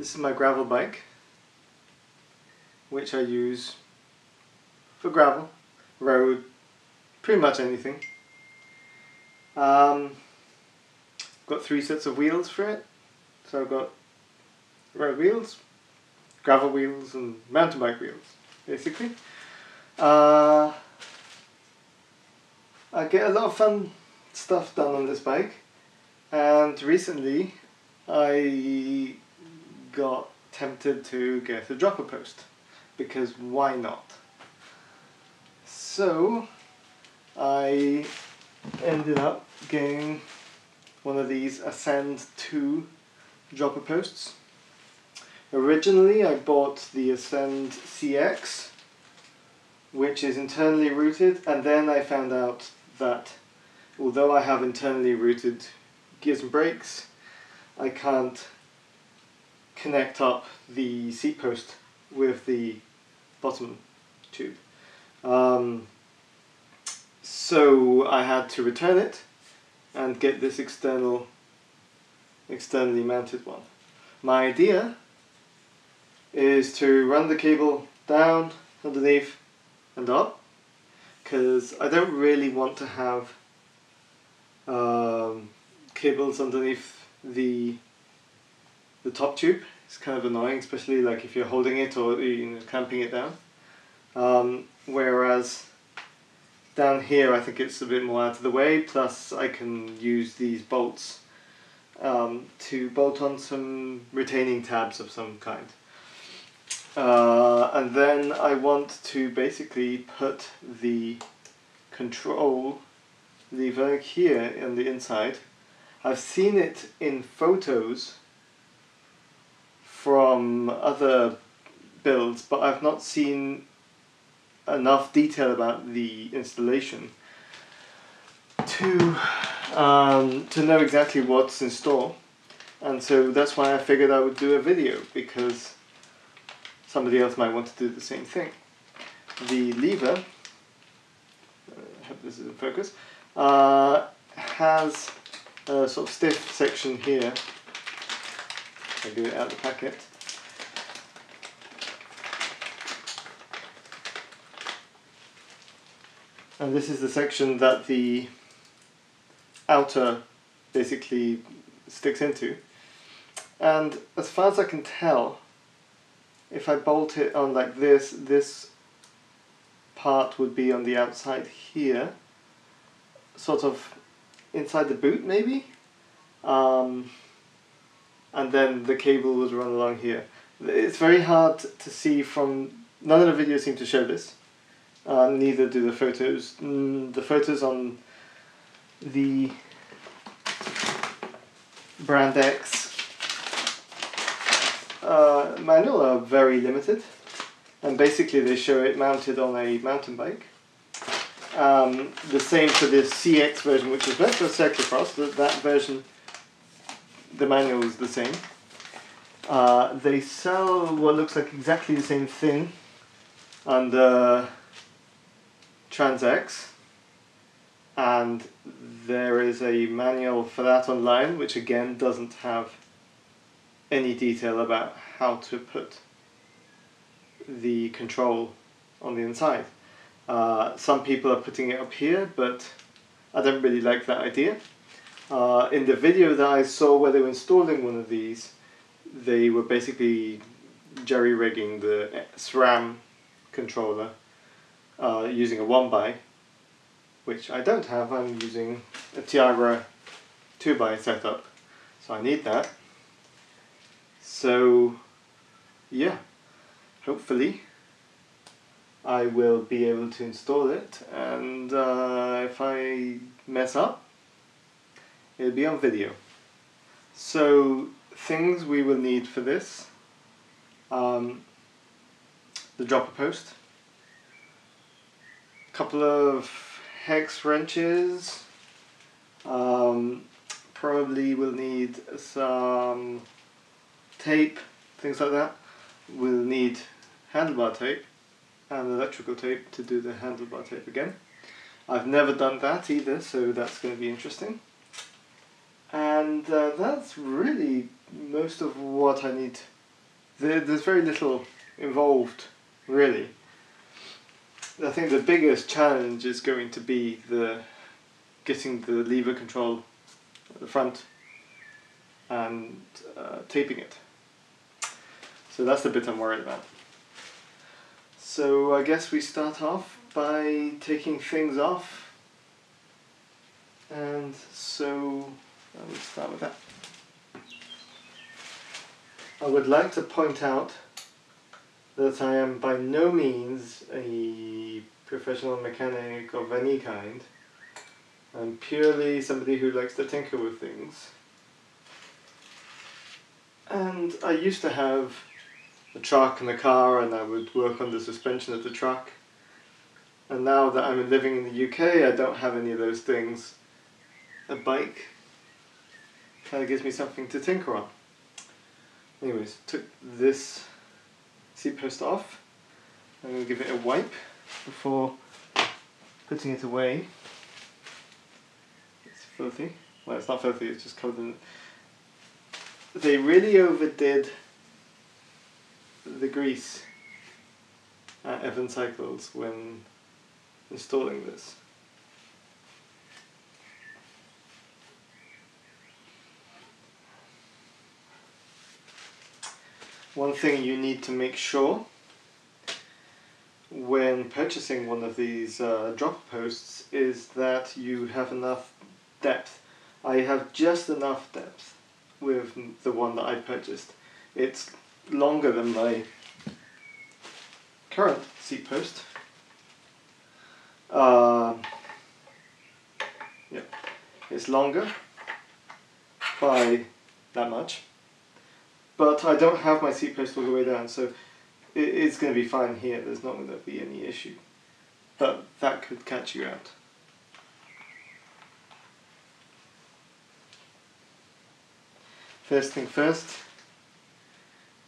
This is my gravel bike, which I use for gravel, road, pretty much anything. Got 3 sets of wheels for it. So I've got road wheels, gravel wheels and mountain bike wheels, basically. I get a lot of fun stuff done on this bike, and recently I got tempted to get a dropper post, because why not? So I ended up getting one of these Ascend 2 dropper posts. Originally I bought the Ascend CX, which is internally routed, and then I found out that although I have internally routed gears and brakes, I can't connect up the seat post with the bottom tube. So I had to return it and get this externally mounted one. My idea is to run the cable down, underneath and up, because I don't really want to have cables underneath the top tube. It's kind of annoying, especially like if you're holding it or clamping it down. Whereas down here I think it's a bit more out of the way, plus I can use these bolts to bolt on some retaining tabs of some kind. And then I want to basically put the control lever here on the inside. I've seen it in photos from other builds, but I've not seen enough detail about the installation to know exactly what's in store. And so that's why I figured I would do a video, because somebody else might want to do the same thing. The lever, I hope this is in focus, has a sort of stiff section here. I'll get it out of the packet. And this is the section that the outer basically sticks into. And as far as I can tell, if I bolt it on like this, this part would be on the outside here, sort of inside the boot maybe, and then the cable would run along here. It's very hard to see from, none of the videos seem to show this, neither do the photos. The photos on the Brand X manual are very limited, and basically they show it mounted on a mountain bike. The same for the CX version, which is meant for cyclocross. That version, the manual is the same. They sell what looks like exactly the same thing under TransX, and there is a manual for that online, which again doesn't have any detail about how to put the control on the inside. Some people are putting it up here, but I don't really like that idea. In the video that I saw where they were installing one of these, they were basically jerry-rigging the SRAM controller using a 1x, which I don't have. I'm using a Tiagra 2x setup, so I need that. So yeah, hopefully I will be able to install it, and if I mess up, it'll be on video. So things we will need for this: the dropper post, a couple of hex wrenches, probably we'll need some tape, things like that. We'll need handlebar tape and electrical tape to do the handlebar tape again. I've never done that either, so that's going to be interesting. And that's really most of what I need there's very little involved, really. I think the biggest challenge is going to be getting the lever control at the front and taping it. So that's the bit I'm worried about. So I guess we start off by taking things off, and so I will start with that. I would like to point out that I am by no means a professional mechanic of any kind. I'm purely somebody who likes to tinker with things. And I used to have a truck and a car, and I would work on the suspension of the truck. And now that I'm living in the UK, I don't have any of those things. A bike kind of gives me something to tinker on. Anyways, took this seat post off. I'm going to give it a wipe before putting it away. It's filthy. Well, it's not filthy, it's just covered in... They really overdid the grease at Evan Cycles when installing this. One thing you need to make sure when purchasing one of these dropper posts is that you have enough depth. I have just enough depth with the one that I purchased. It's longer than my current seat post. Yeah, it's longer by that much. But I don't have my seat post all the way down, so it's going to be fine here. There's not going to be any issue. But that could catch you out. First thing first,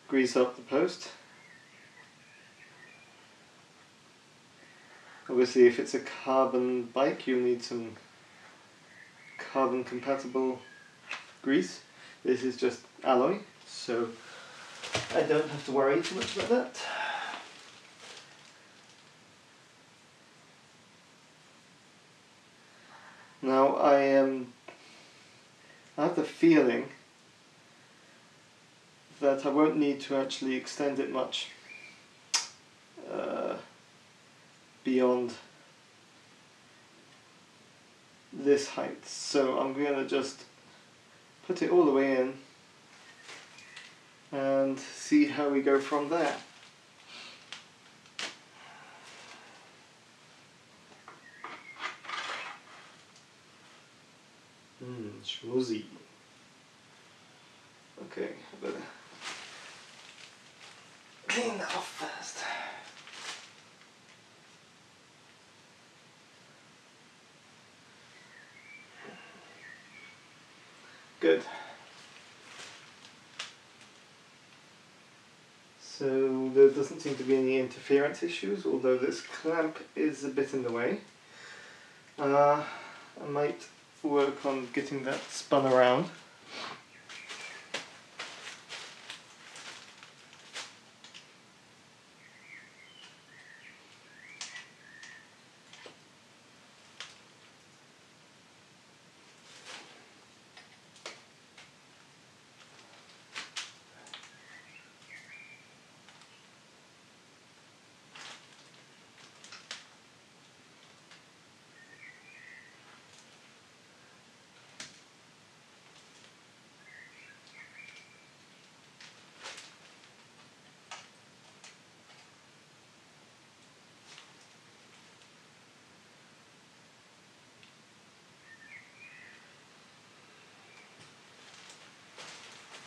grease up the post. Obviously, if it's a carbon bike, you'll need some carbon compatible grease. This is just alloy, so I don't have to worry too much about that. Now I have the feeling that I won't need to actually extend it much beyond this height, so I'm going to just put it all the way in and see how we go from there. Schmoozy. Okay, I better clean that off first. Good. So there doesn't seem to be any interference issues, although this clamp is a bit in the way. I might work on getting that spun around.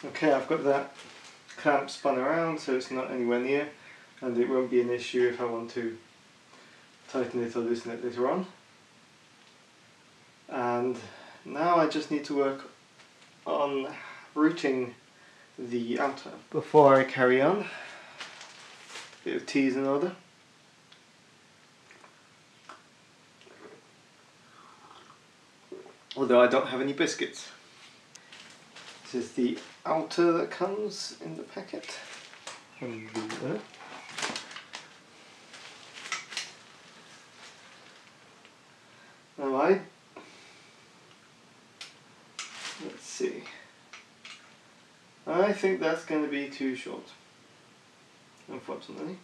Okay, I've got that clamp spun around so it's not anywhere near, and it won't be an issue if I want to tighten it or loosen it later on. And now I just need to work on routing the outer. Before I carry on, bit of tea is in order. Although I don't have any biscuits. This is the outer that comes in the packet. undo that. Now let's see. I think that's going to be too short, unfortunately.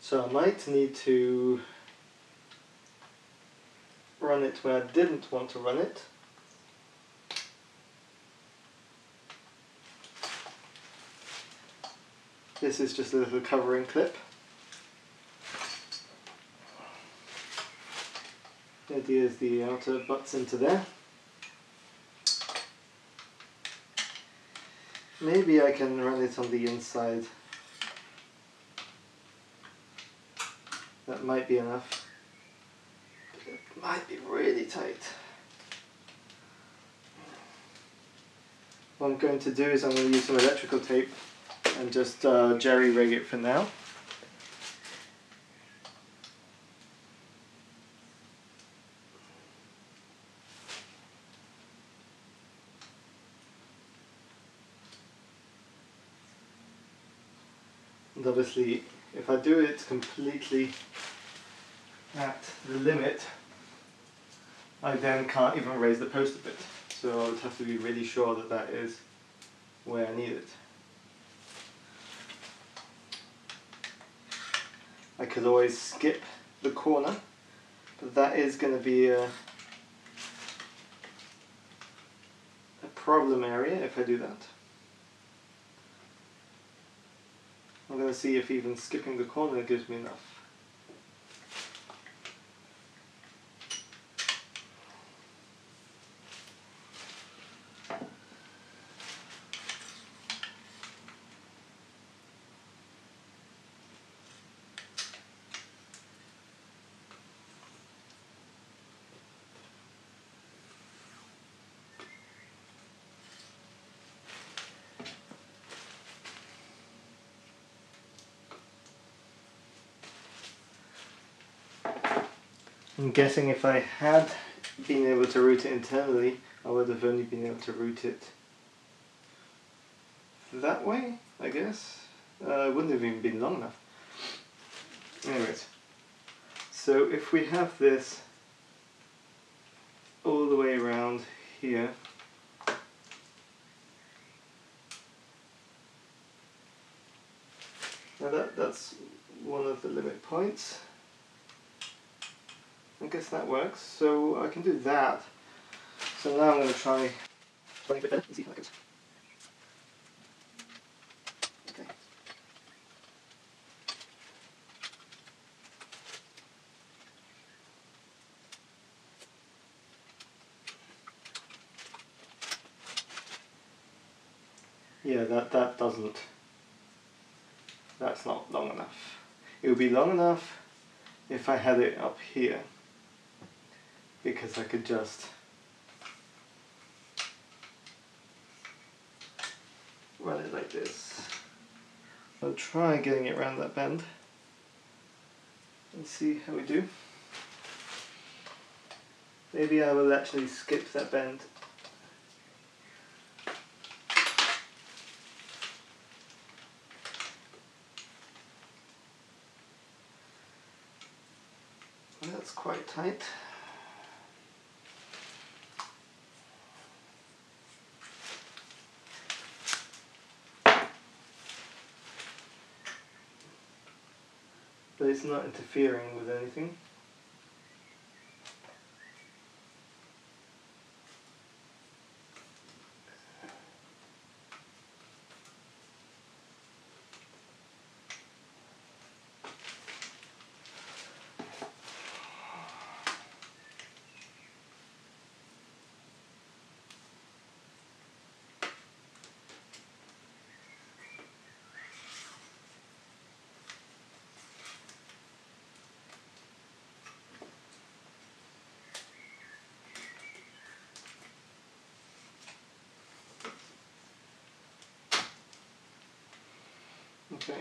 So I might need to run it where I didn't want to run it. This is just a little covering clip. The idea is the outer butts into there. Maybe I can run it on the inside. That might be enough. It might be really tight. What I'm going to do is I'm going to use some electrical tape and just jerry rig it for now. And obviously, if I do it completely at the limit, I then can't even raise the post a bit. So I would have to be really sure that that is where I need it. I could always skip the corner, but that is going to be a problem area if I do that. I'm going to see if even skipping the corner gives me enough. I'm guessing if I had been able to route it internally, I would have only been able to route it that way, I guess. It wouldn't have even been long enough. Anyways, so if we have this all the way around here, now that's one of the limit points. I guess that works, so I can do that. So now I'm going to try running a bit better and see how that goes. Okay. Yeah, that doesn't, that's not long enough. It would be long enough if I had it up here, because I could just run it like this. I'll try getting it around that bend and see how we do. Maybe I will actually skip that bend. That's quite tight. But it's not interfering with anything. Okay,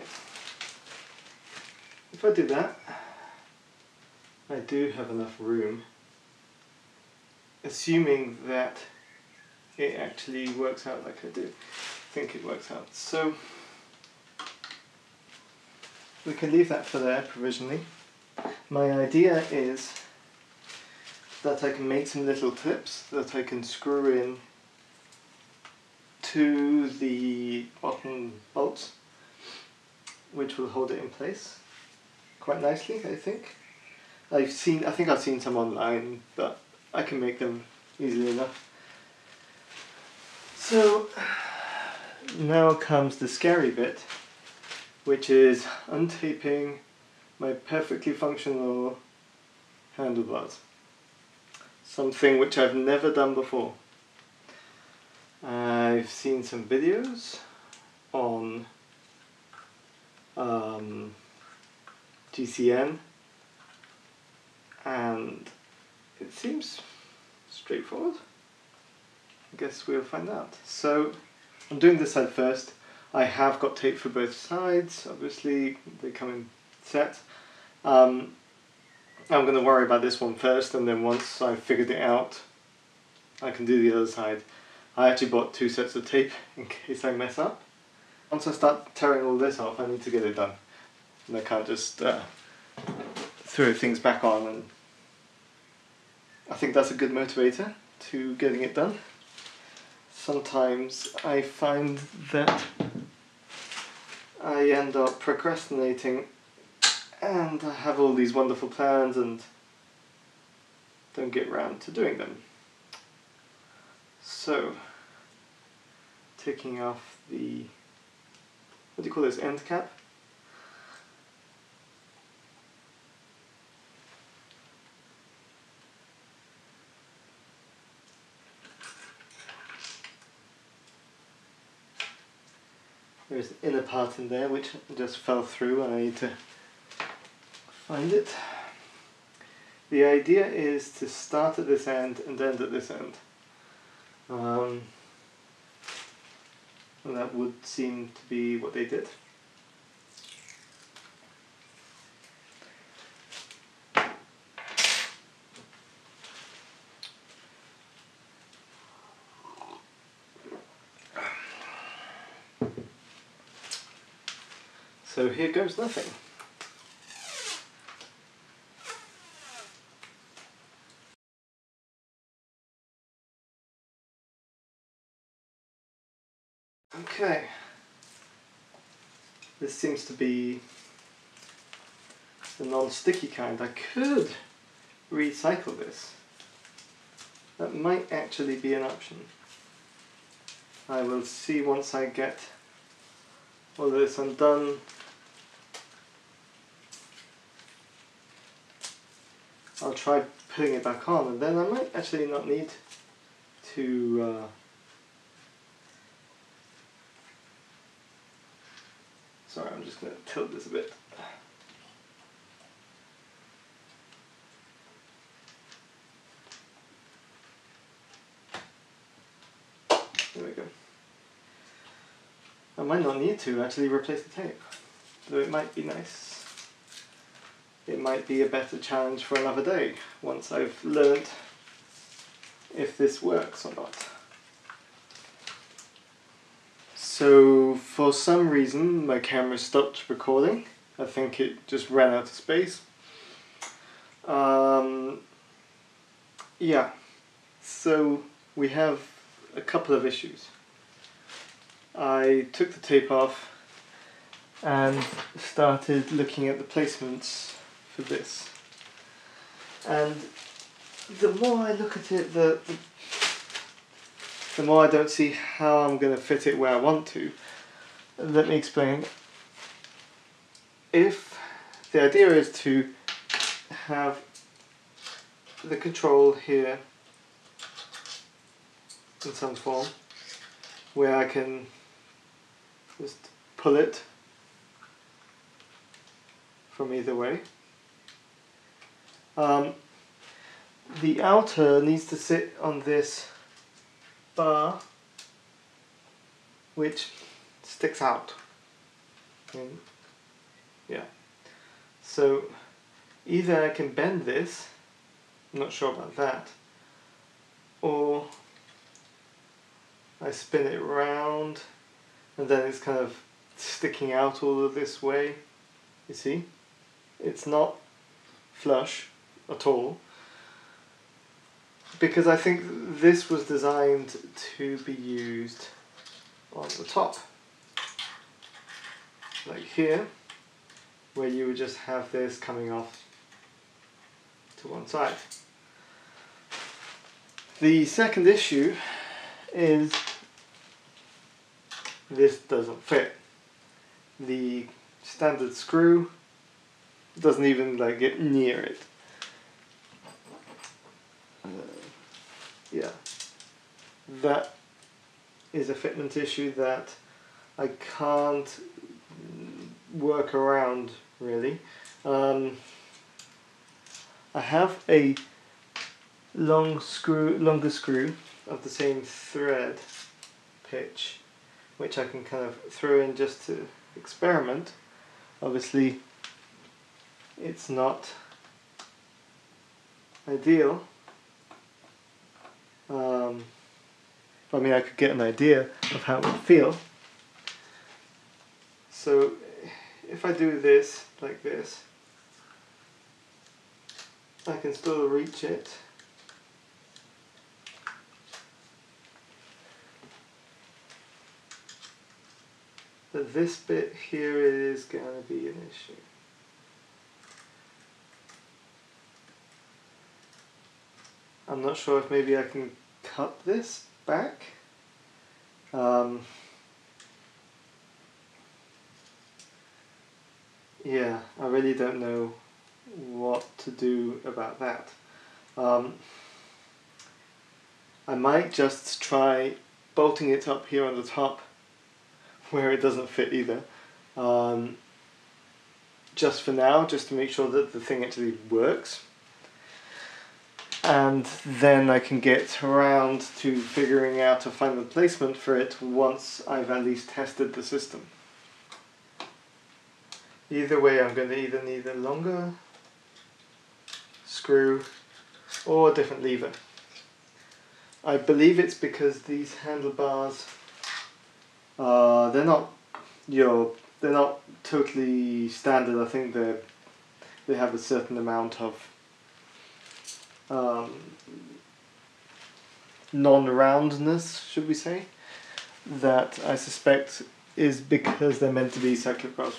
if I do that, I do have enough room assuming that it actually works out like I do think it works out. So we can leave that for there provisionally. My idea is that I can make some little clips that I can screw in to the bottom bolts, which will hold it in place quite nicely, I think. I think I've seen some online, but I can make them easily enough. So now comes the scary bit, which is untaping my perfectly functional handlebars. Something which I've never done before. I've seen some videos on GCN, and it seems straightforward. I guess we'll find out. So I'm doing this side first. I have got tape for both sides, obviously they come in set. I'm going to worry about this one first, and then once I've figured it out I can do the other side. I actually bought 2 sets of tape in case I mess up. Once I start tearing all this off I need to get it done. And I can't just throw things back on, and I think that's a good motivator to getting it done. Sometimes I find that I end up procrastinating and I have all these wonderful plans and don't get round to doing them. So, taking off the, what do you call this, end cap? There's an inner part in there which just fell through and I need to find it. The idea is to start at this end and end at this end. And that would seem to be what they did. So here goes nothing. Okay, this seems to be the non-sticky kind. I could recycle this. That might actually be an option. I will see once I get all this undone. I'll try putting it back on, and then I might actually not need to sorry, I'm just going to tilt this a bit. There we go. I might not need to actually replace the tape, though it might be nice. It might be a better challenge for another day, once I've learned if this works or not. So, for some reason, my camera stopped recording. I think it just ran out of space. Yeah, so we have a couple of issues. I took the tape off and started looking at the placements for this. And the more I look at it, the more I don't see how I'm going to fit it where I want to. Let me explain. If the idea is to have the control here in some form, where I can just pull it from either way. The outer needs to sit on this bar which sticks out. Yeah. So either I can bend this, I'm not sure about that, or I spin it round and then it's kind of sticking out all of this way. You see? It's not flush at all, because I think this was designed to be used on the top, like here, where you would just have this coming off to one side. The second issue is this doesn't fit. The standard screw doesn't even like get near it. Yeah, that is a fitment issue that I can't work around really. I have a longer screw of the same thread pitch, which I can kind of throw in just to experiment. Obviously, it's not ideal. I mean, I could get an idea of how it would feel. So, if I do this like this, I can still reach it. But this bit here is going to be an issue. I'm not sure if maybe I can cut this back. Yeah, I really don't know what to do about that. I might just try bolting it up here on the top where it doesn't fit either. Just for now, just to make sure that the thing actually works. And then I can get around to figuring out a final placement for it once I've at least tested the system. Either way, I'm going to either need a longer screw or a different lever. I believe it's because these handlebars, they're not totally standard. I think they have a certain amount of non-roundness, should we say, that I suspect is because they're meant to be cyclocross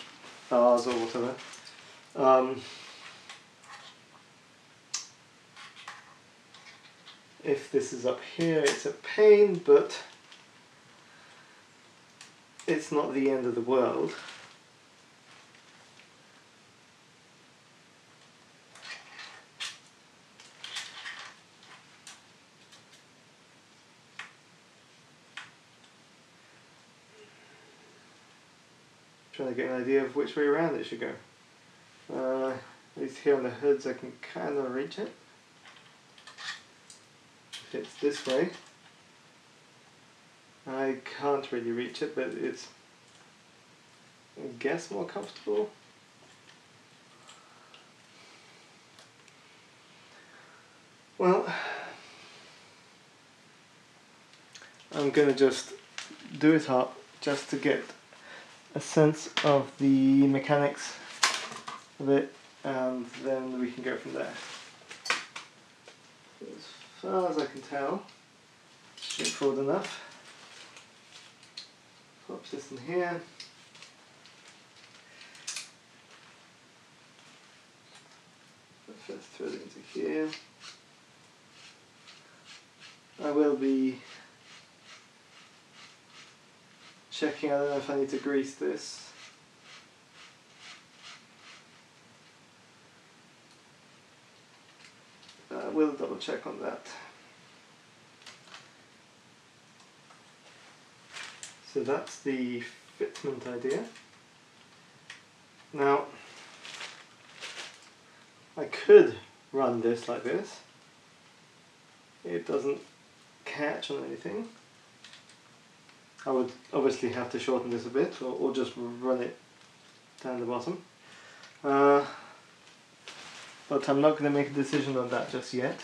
bars or whatever. If this is up here, it's a pain, but it's not the end of the world. Trying to get an idea of which way around it should go. At least here on the hoods I can kind of reach it. If it's this way, I can't really reach it, but it's, I guess, more comfortable. Well, I'm going to just do it up just to get a sense of the mechanics of it, and then we can go from there. As far as I can tell, straightforward enough. Pops this in here. First thread it into here. I will be checking, I don't know if I need to grease this. We'll double check on that. So that's the fitment idea. Now, I could run this like this. It doesn't catch on anything. I would obviously have to shorten this a bit, or just run it down the bottom. But I'm not going to make a decision on that just yet.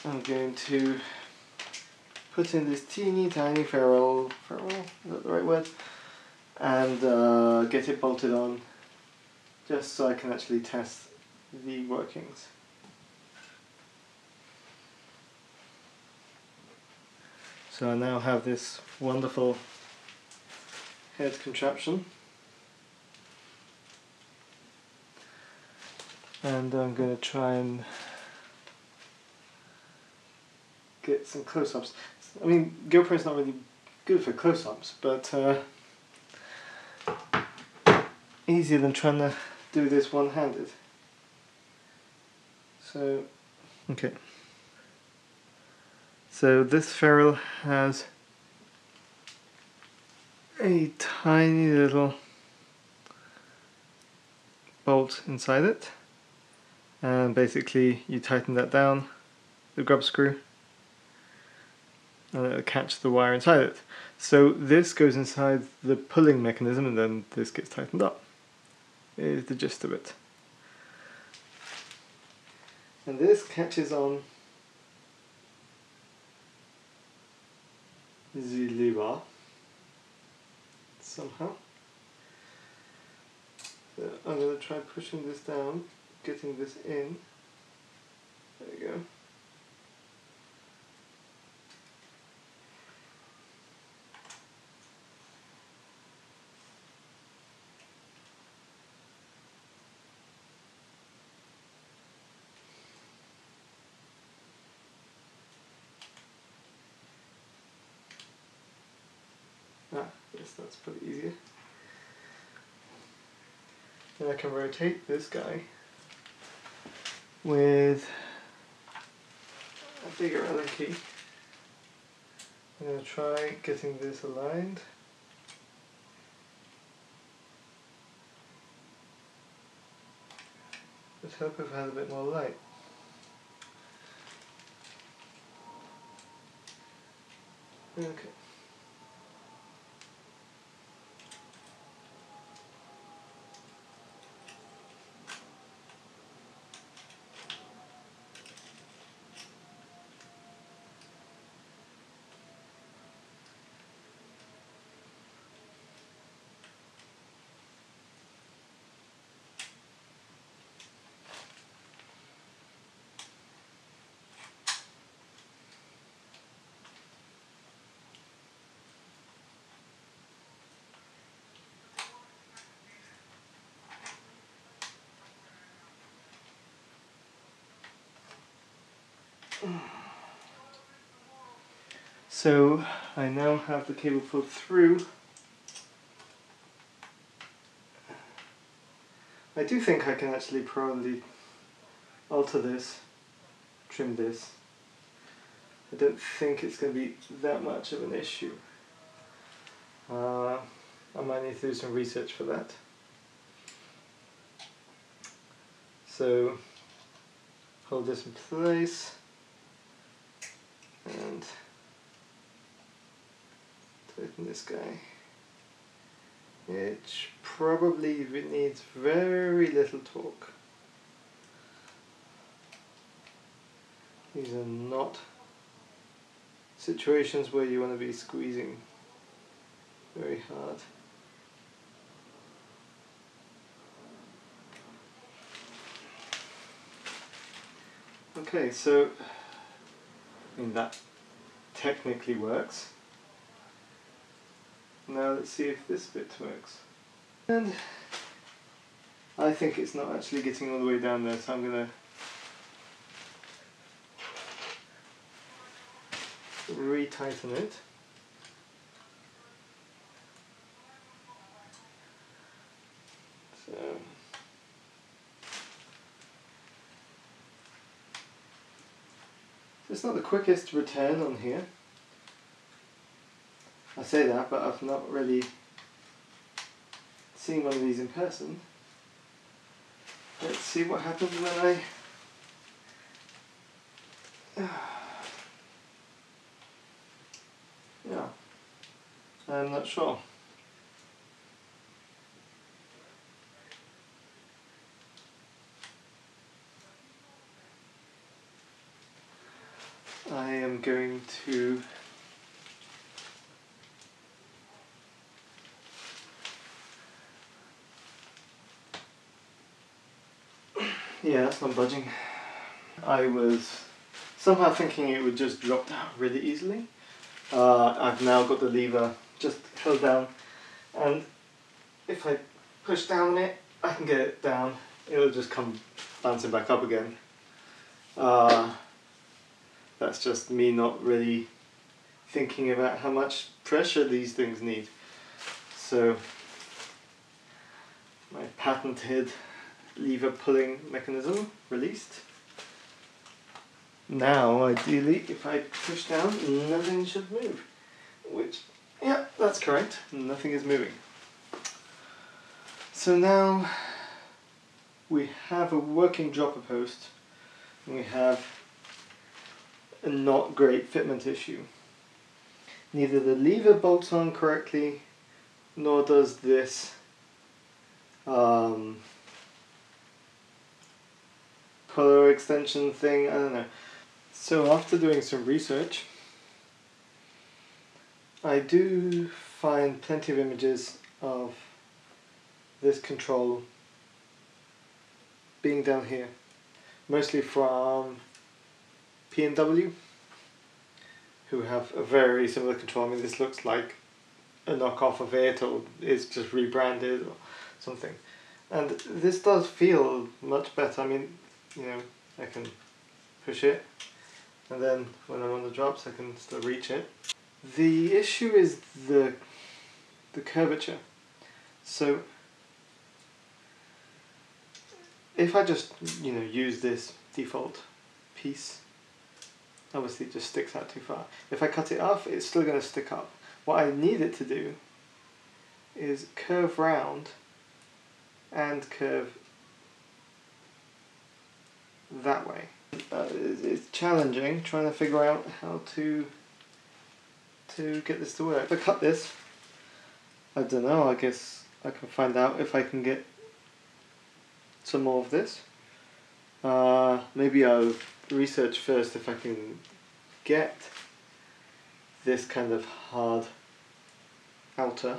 I'm going to put in this teeny tiny ferrule, is that the right word? And get it bolted on, just so I can actually test the workings. So I now have this wonderful head contraption, and I'm going to try and get some close-ups. I mean, GoPro is not really good for close-ups, but easier than trying to do this one-handed. So, okay. So this ferrule has a tiny little bolt inside it, and basically you tighten that down, the grub screw, and it'll catch the wire inside it. So this goes inside the pulling mechanism, and then this gets tightened up, is the gist of it. And this catches on the lever somehow. So I'm going to try pushing this down, getting this in. There we go. Ah, yes, that's pretty easier. Then I can rotate this guy with a bigger Allen key. I'm going to try getting this aligned. Let's hope I've had a bit more light. Okay. So I now have the cable pulled through. I do think I can actually probably alter this, trim this. I don't think it's going to be that much of an issue. I might need to do some research for that. So hold this in place and tighten this guy. It probably needs very little torque. These are not situations where you want to be squeezing very hard. Okay, so I mean that technically works. Now let's see if this bit works. And I think it's not actually getting all the way down there, so I'm going to re-tighten it. So it's not the quickest return on here. I say that, but I've not really seen one of these in person. Let's see what happens when yeah, I'm not sure. I'm going to yeah, that's not budging. I was somehow thinking it would just drop down really easily. I've now got the lever just held down, and if I push down on it, I can get it down. It'll just come bouncing back up again. That's just me not really thinking about how much pressure these things need. So my patented lever pulling mechanism released. Now ideally if I push down, nothing should move. Which, yeah, that's correct, nothing is moving. So now we have a working dropper post and we have a not great fitment issue. Neither the lever bolts on correctly, nor does this puller extension thing, I don't know. So after doing some research, I do find plenty of images of this control being down here, mostly from P&W, who have a very similar control. I mean, this looks like a knockoff of it, or it's just rebranded or something. And this does feel much better. I mean, you know, I can push it, and then when I'm on the drops I can still reach it. The issue is the curvature. So if I just, you know, use this default piece, obviously it just sticks out too far. If I cut it off, it's still going to stick up. What I need it to do is curve round and curve that way. It's challenging trying to figure out how to get this to work. If I cut this, I don't know, I guess I can find out if I can get some more of this. Maybe I'll research first if I can get this kind of hard outer.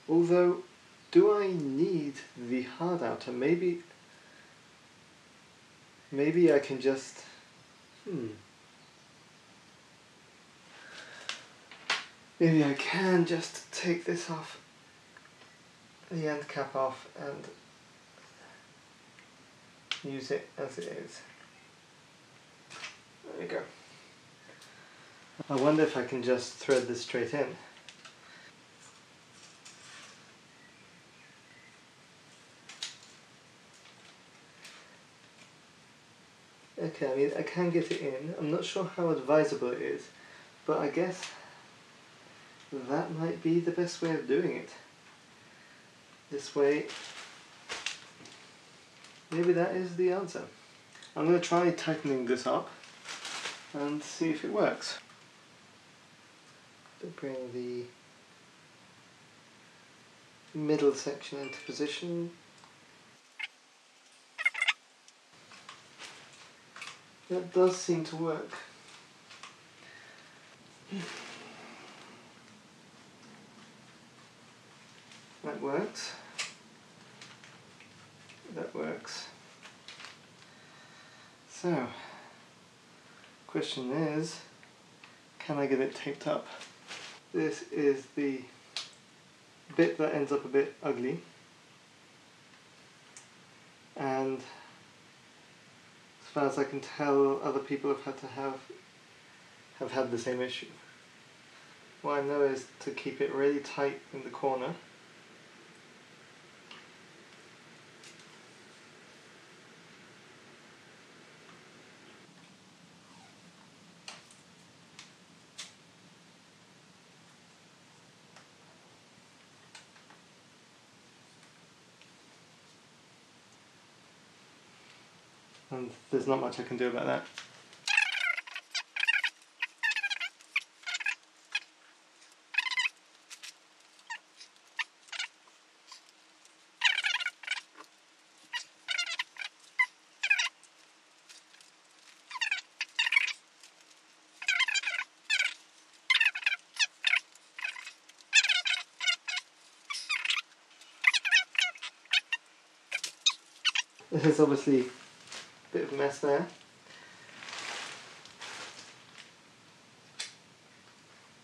Although, do I need the hard outer? Maybe I can just, maybe I can just take this off, the end cap off, and use it as it is. There you go. I wonder if I can just thread this straight in. Okay, I mean, I can get it in. I'm not sure how advisable it is, but I guess that might be the best way of doing it. This way, maybe that is the answer. I'm going to try tightening this up and see if it works. So bring the middle section into position. That does seem to work. That works. That works. So, question is, can I get it taped up? This is the bit that ends up a bit ugly, and as far as I can tell, other people have had to have had the same issue. What I know is to keep it really tight in the corner. And there's not much I can do about that. There's obviously a bit of a mess there.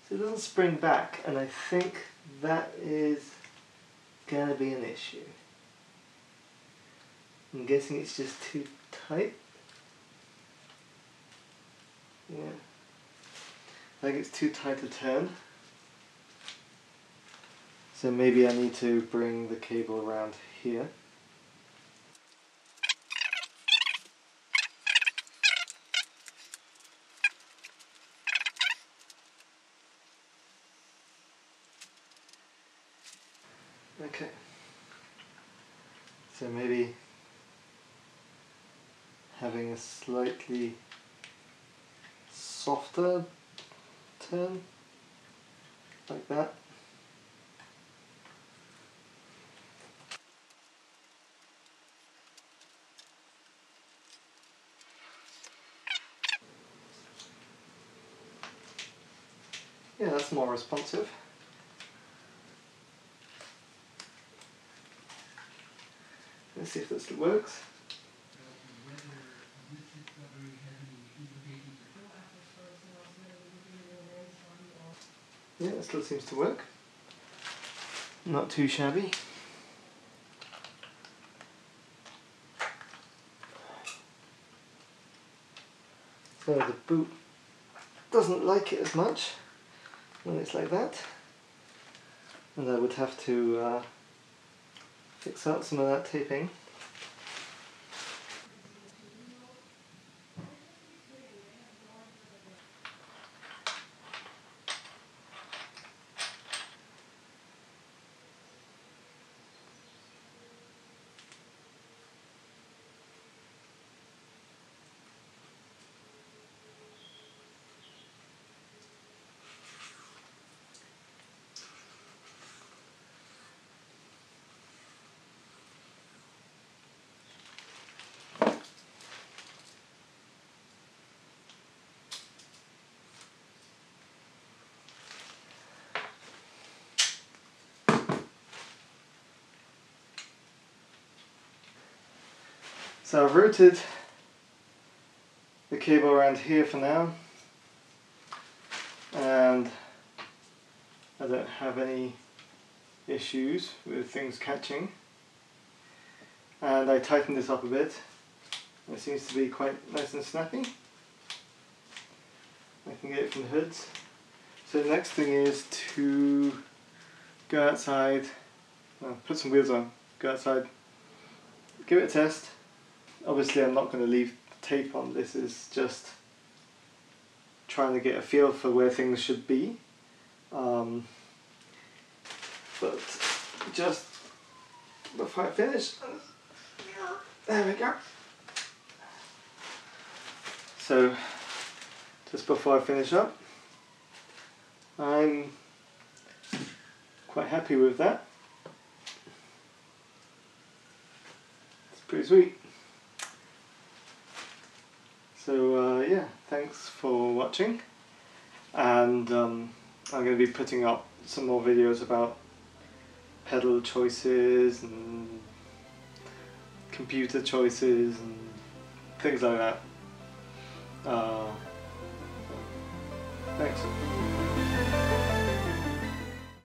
So it doesn't spring back, and I think that is going to be an issue. I'm guessing it's just too tight. Yeah. I think it's too tight to turn. So maybe I need to bring the cable around here. Okay. So maybe having a slightly softer turn, like that. Yeah, that's more responsive. Let's see if this works. Yeah, it still seems to work. Not too shabby. So the boot doesn't like it as much when it's like that. And I would have to fix out some of that taping. So I've routed the cable around here for now, and I don't have any issues with things catching. And I tightened this up a bit. It seems to be quite nice and snappy. I can get it from the hoods. So the next thing is to go outside, put some wheels on, go outside, give it a test. Obviously I'm not going to leave tape on, this is just trying to get a feel for where things should be. But just before I finish, there we go. So just before I finish up, I'm quite happy with that. It's pretty sweet. So yeah, thanks for watching, and I'm going to be putting up some more videos about pedal choices and computer choices and things like that. Thanks.